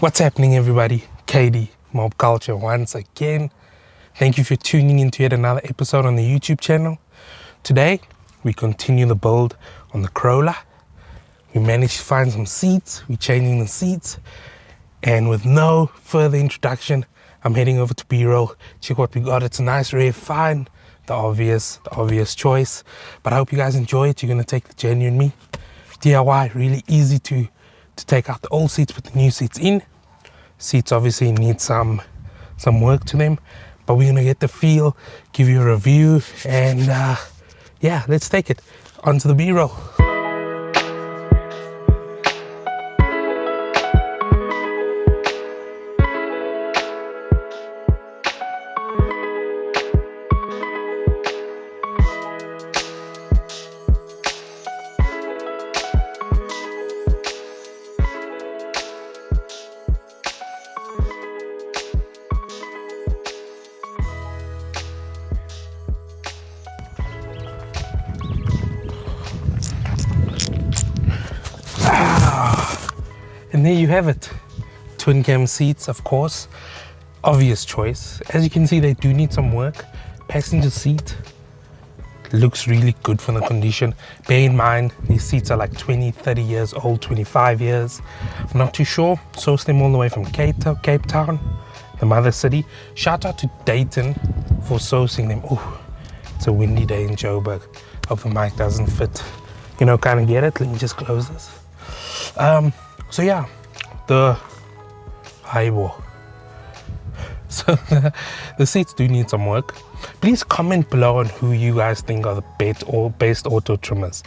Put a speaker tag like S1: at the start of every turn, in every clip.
S1: What's happening, everybody? KD Mob Culture once again. Thank you for tuning into yet another episode on the YouTube channel. Today we continue the build on the Corolla. We managed to find some seats. We're changing the seats, and with no further introduction, I'm heading over to B-roll. Check what we got. It's a nice rare find, the obvious choice, but I hope you guys enjoy it. You're gonna take the journey with me. DIY, really easy to take out the old seats, put the new seats in. Seats obviously need some work to them, but we're gonna get the feel, give you a review, and yeah, let's take it onto the B-roll. And there you have it. Twincam seats, of course. Obvious choice. As you can see, they do need some work. Passenger seat looks really good for the condition. Bear in mind, these seats are like 20, 30 years old, 25 years. I'm not too sure. Sourced them all the way from Cape Town, the mother city. Shout out to Dayten for sourcing them. Oh, it's a windy day in Joburg. Hope the mic doesn't fit. You know, kind of get it. Let me just close this. So yeah, the highball. So the seats do need some work. Please comment below on who you guys think are the best auto trimmers.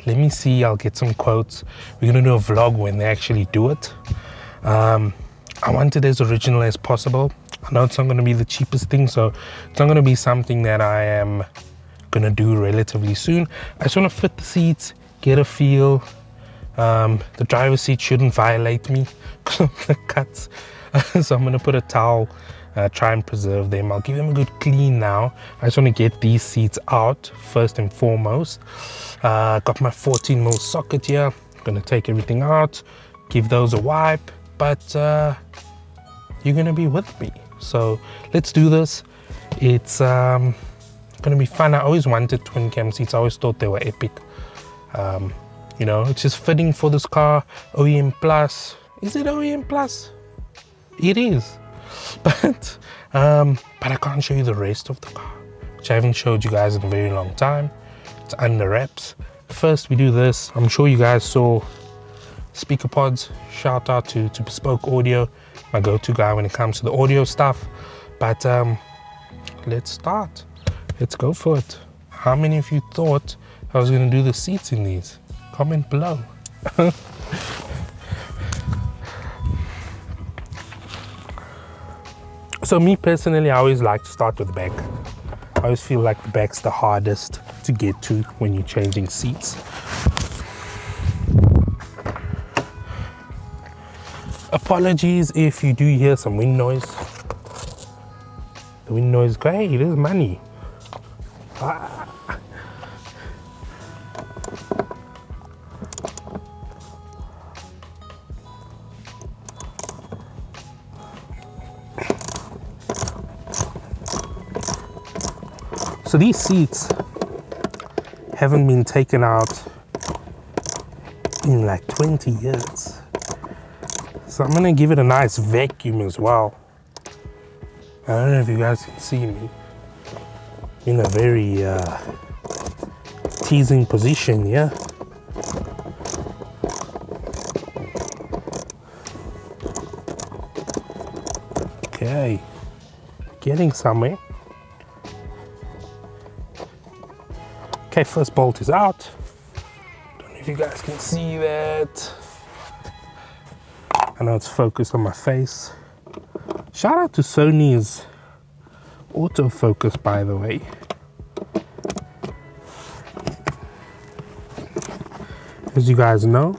S1: Let me see, I'll get some quotes. We're gonna do a vlog when they actually do it. I want it as original as possible. I know it's not gonna be the cheapest thing, so it's not gonna be something that I am gonna do relatively soon. I just wanna fit the seats, get a feel. The driver's seat shouldn't violate me because of the cuts. So I'm gonna put a towel, try and preserve them. I'll give them a good clean now. I just want to get these seats out first and foremost. Got my 14mm socket here. Gonna take everything out, give those a wipe, but you're gonna be with me. So let's do this. It's gonna be fun. I always wanted twin cam seats. I always thought they were epic. You know, it's just fitting for this car. OEM Plus. Is it OEM Plus? It is. But I can't show you the rest of the car, which I haven't showed you guys in a very long time. It's under wraps. First we do this. I'm sure you guys saw speaker pods. Shout out to Bespoke Audio, my go-to guy when it comes to the audio stuff. But let's start. Let's go for it. How many of you thought I was gonna do the seats in these? Comment below. So me personally, I always like to start with the back. I always feel like the back's the hardest to get to when you're changing seats. Apologies if you do hear some wind noise. The wind noise, great, it is money. So these seats haven't been taken out in like 20 years. So I'm gonna give it a nice vacuum as well. I don't know if you guys can see me in a very teasing position, yeah? Okay, getting somewhere. Okay, first bolt is out. Don't know if you guys can see that. I know it's focused on my face. Shout out to Sony's autofocus, by the way. As you guys know,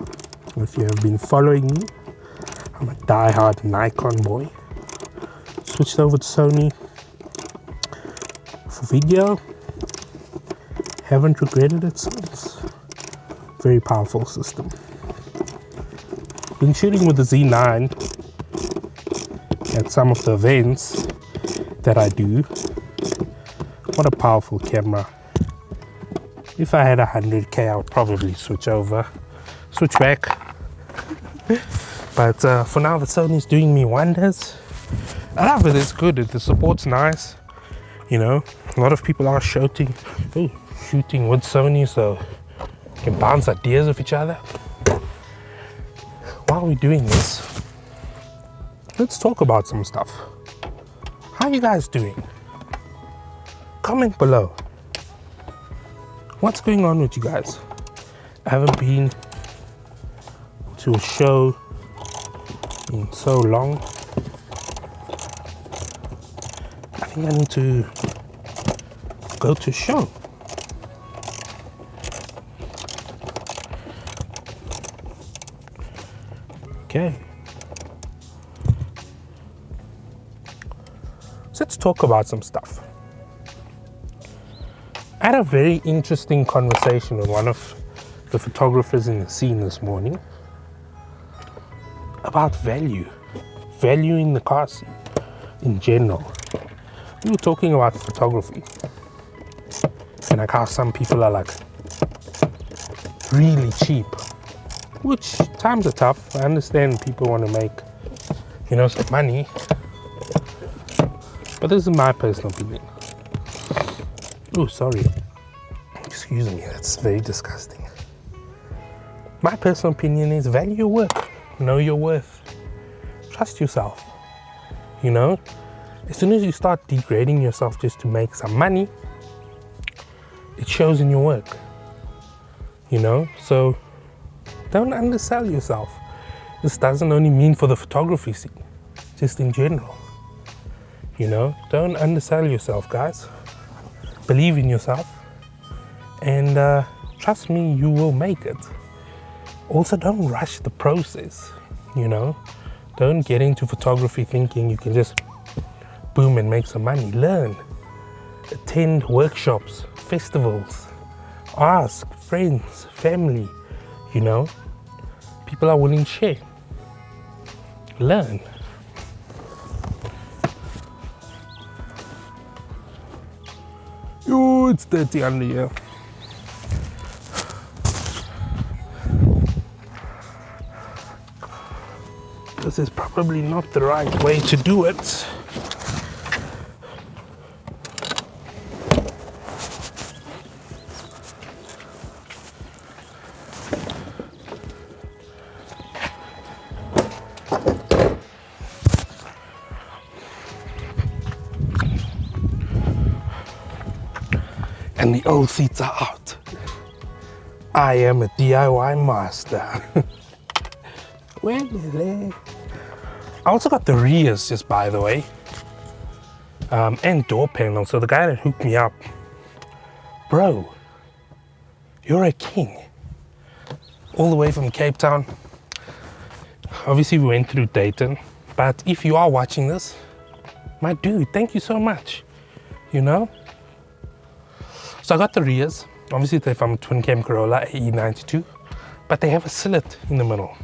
S1: if you have been following me, I'm a die-hard Nikon boy. Switched over to Sony for video. Haven't regretted it since. Very powerful system. Been shooting with the Z9 at some of the events that I do. What a powerful camera. If I had 100k, I would probably switch back. But for now, the Sony's doing me wonders. I love it, it's good, the support's nice. You know, a lot of people are shooting with Sony, so you can bounce ideas with each other. While we're doing this, let's talk about some stuff. How you guys doing? Comment below. What's going on with you guys? I haven't been to a show in so long. I think I need to go to a show. Okay. So let's talk about some stuff. I had a very interesting conversation with one of the photographers in the scene this morning about value in the car scene in general. We were talking about photography and like how some people are like really cheap, which times are tough. I understand people want to make, you know, some money, but this is my personal opinion. Oh, sorry. Excuse me, that's very disgusting. My personal opinion is value your work. Know your worth. Trust yourself. You know, as soon as you start degrading yourself just to make some money, it shows in your work. You know, so don't undersell yourself. This doesn't only mean for the photography scene, just in general. You know, don't undersell yourself, guys. Believe in yourself, and trust me, you will make it. Also, don't rush the process. You know, don't get into photography thinking you can just boom and make some money. Learn, attend workshops, festivals, ask friends, family. You know, people are willing to share. Learn. Oh, it's dirty under here. This is probably not the right way to do it. And the old seats are out. I am a DIY master. I also got the rears, just by the way, and door panel. So the guy that hooked me up, bro, you're a king. All the way from Cape Town. Obviously we went through Dayten, but if you are watching this, my dude, thank you so much, you know? So I got the rears. Obviously they're from Twincam Corolla E92, but they have a slit in the middle,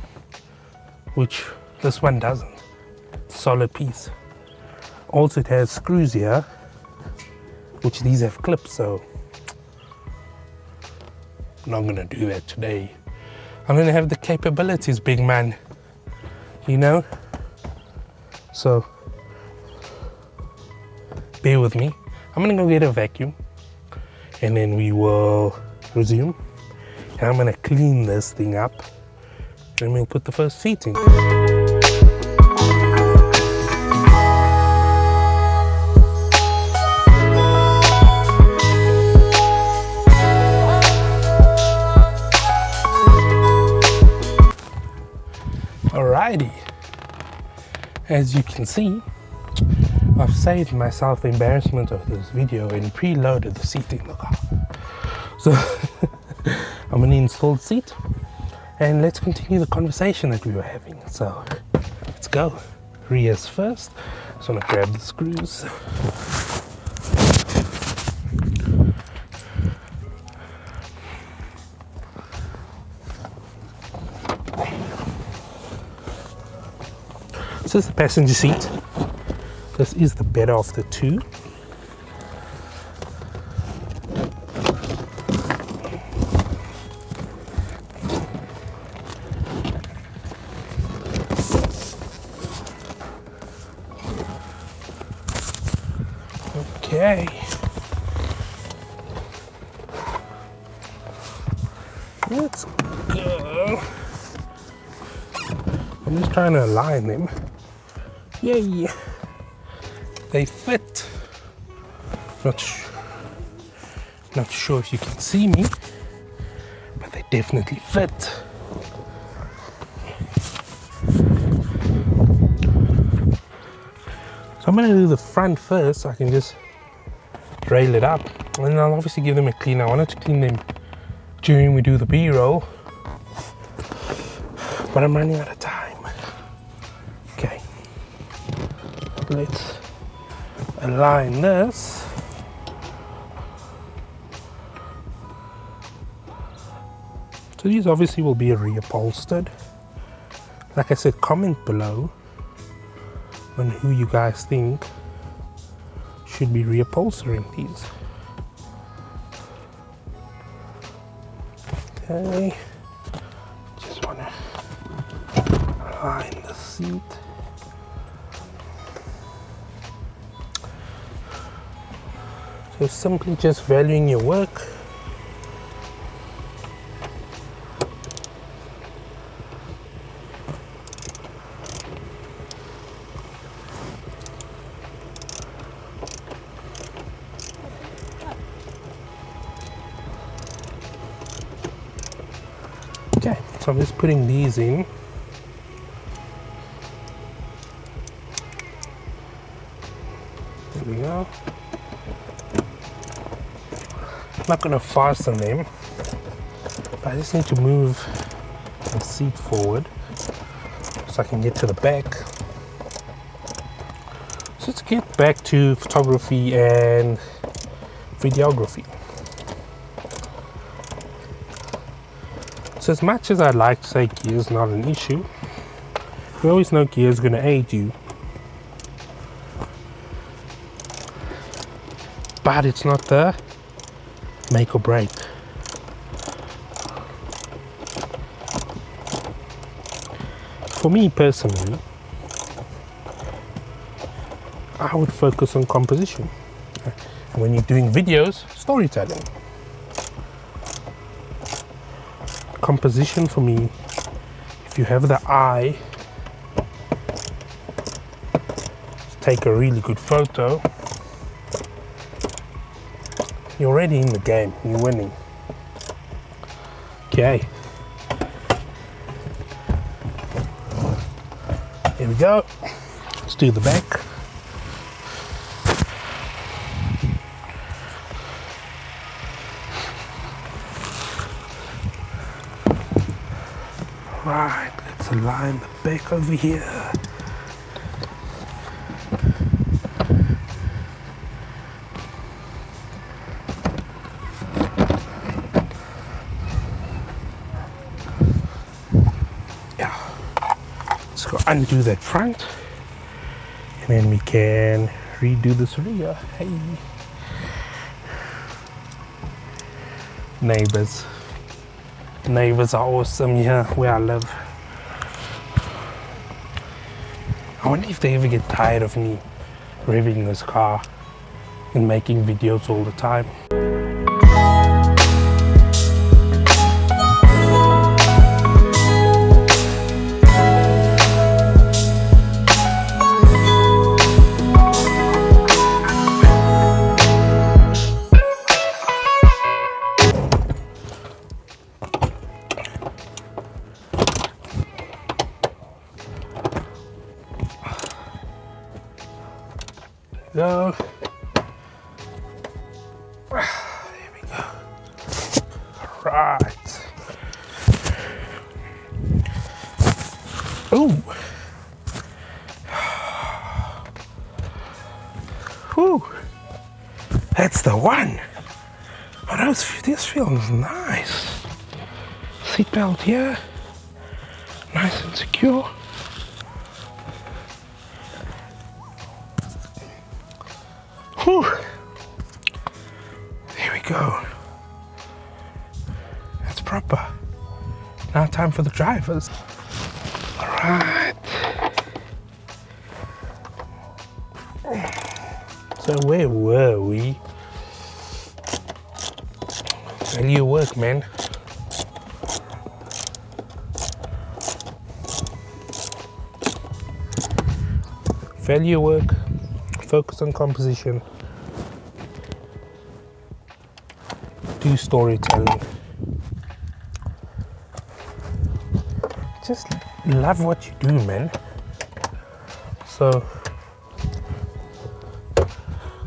S1: which this one doesn't. It's a solid piece. Also it has screws here, which these have clips, so I'm not gonna do that today. I'm gonna have the capabilities, big man, you know? So bear with me. I'm gonna go get a vacuum and then we will resume. And I'm gonna clean this thing up and we'll put the first seat in. Alrighty, as you can see, I've saved myself the embarrassment of this video and preloaded the seat in the car. So I'm gonna install the seat and let's continue the conversation that we were having. So let's go. Rears first. Just wanna grab the screws. So this is the passenger seat. This is the better of the two. Okay. Let's go. I'm just trying to align them. Yay! They fit. Not sure if you can see me, but they definitely fit. So I'm going to do the front first, so I can just rail it up, and then I'll obviously give them a clean. I wanted to clean them during we do the B-roll, but I'm running out of time. Okay, let's align this. So these obviously will be reupholstered. Like I said, comment below on who you guys think should be reupholstering these. Okay, just want to align the seat. So simply just valuing your work. Okay, so I'm just putting these in. There we go. I'm not going to fasten them, but I just need to move the seat forward so I can get to the back. So let's get back to photography and videography. So as much as I'd like to say gear is not an issue, we always know gear is going to aid you, but it's not the make or break. For me personally, I would focus on composition. And when you're doing videos, storytelling. Composition for me, if you have the eye to take a really good photo, you're already in the game, you're winning. Okay. Here we go. Let's do the back. Right, let's align the back over here. Let's go undo that front, and then we can redo this rear. Hey, neighbors are awesome here where I live. I wonder if they ever get tired of me revving this car and making videos all the time. Go. There we go. Right. Ooh. Whew. That's the one. Oh, this feels nice. Seatbelt here. Nice and secure. Whew. There we go. That's proper. Now time for the drivers. All right. So where were we? Value work, man. Value work, focus on composition, do storytelling. Just love what you do, man. So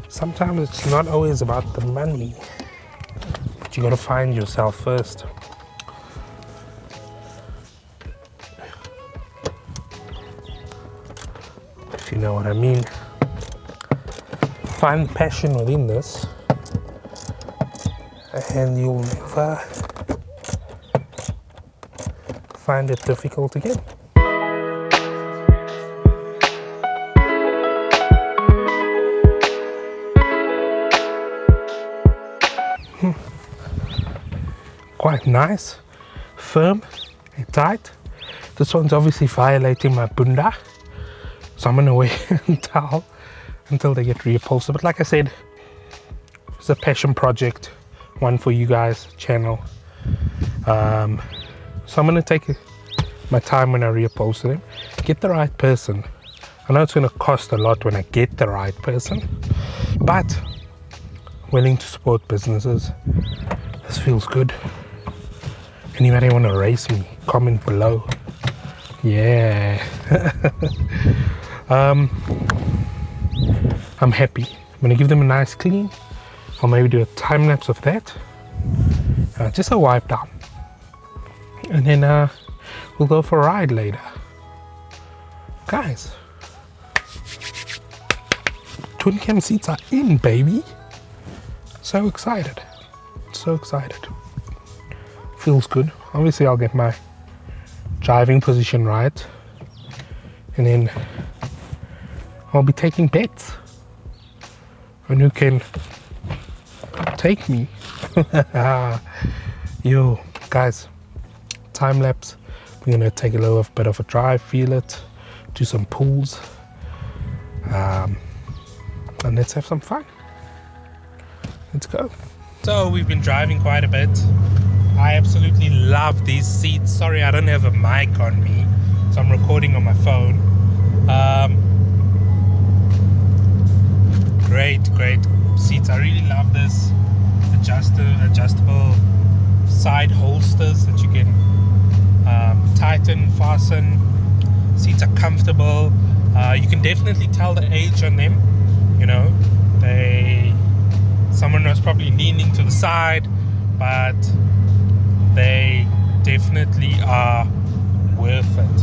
S1: sometimes it's not always about the money, but you gotta find yourself first. If you know what I mean. Find passion within this, and you'll never find it difficult again. Quite nice, firm and tight. This one's obviously violating my bunda, so I'm gonna wait until they get reupholstered. But like I said, it's a passion project, one for you guys, channel. So I'm gonna take my time when I reupholster them, get the right person. I know it's gonna cost a lot when I get the right person, but willing to support businesses. This feels good. Anybody want to race me? Comment below. Yeah. I'm happy. I'm gonna give them a nice clean. I'll maybe do a time lapse of that. Just a wipe down. And then we'll go for a ride later. Guys, Twincam seats are in, baby. So excited. So excited. Feels good. Obviously I'll get my driving position right, and then I'll be taking bets on who can take me. Yo guys, time lapse. We're gonna take a little bit of a drive, feel it, do some pulls, and let's have some fun. Let's go. So we've been driving quite a bit. I absolutely love these seats. Sorry, I don't have a mic on me, so I'm recording on my phone. Great seats. I really love this adjustable side holsters that you can tighten, fasten. Seats are comfortable. You can definitely tell the age on them. You know, someone was probably leaning to the side, but they definitely are worth it.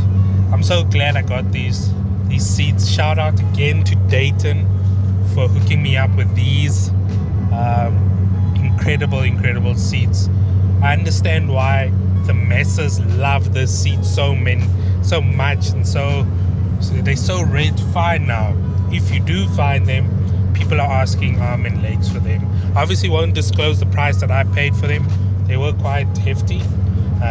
S1: I'm so glad I got these seats. Shout out again to Dayten for hooking me up with these incredible seats. I understand why the masses love this seat so much, and so they're so rare to find now. If you do find them, people are asking arm and legs for them. Obviously won't disclose the price that I paid for them. They were quite hefty.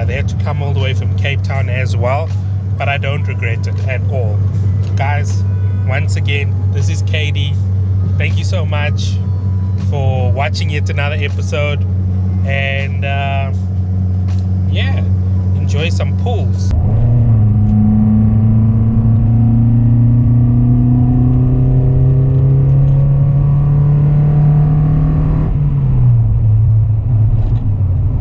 S1: They had to come all the way from Cape Town as well, but I don't regret it at all. Guys, once again, this is Katie. Thank you so much for watching yet another episode, and yeah, enjoy some pulls.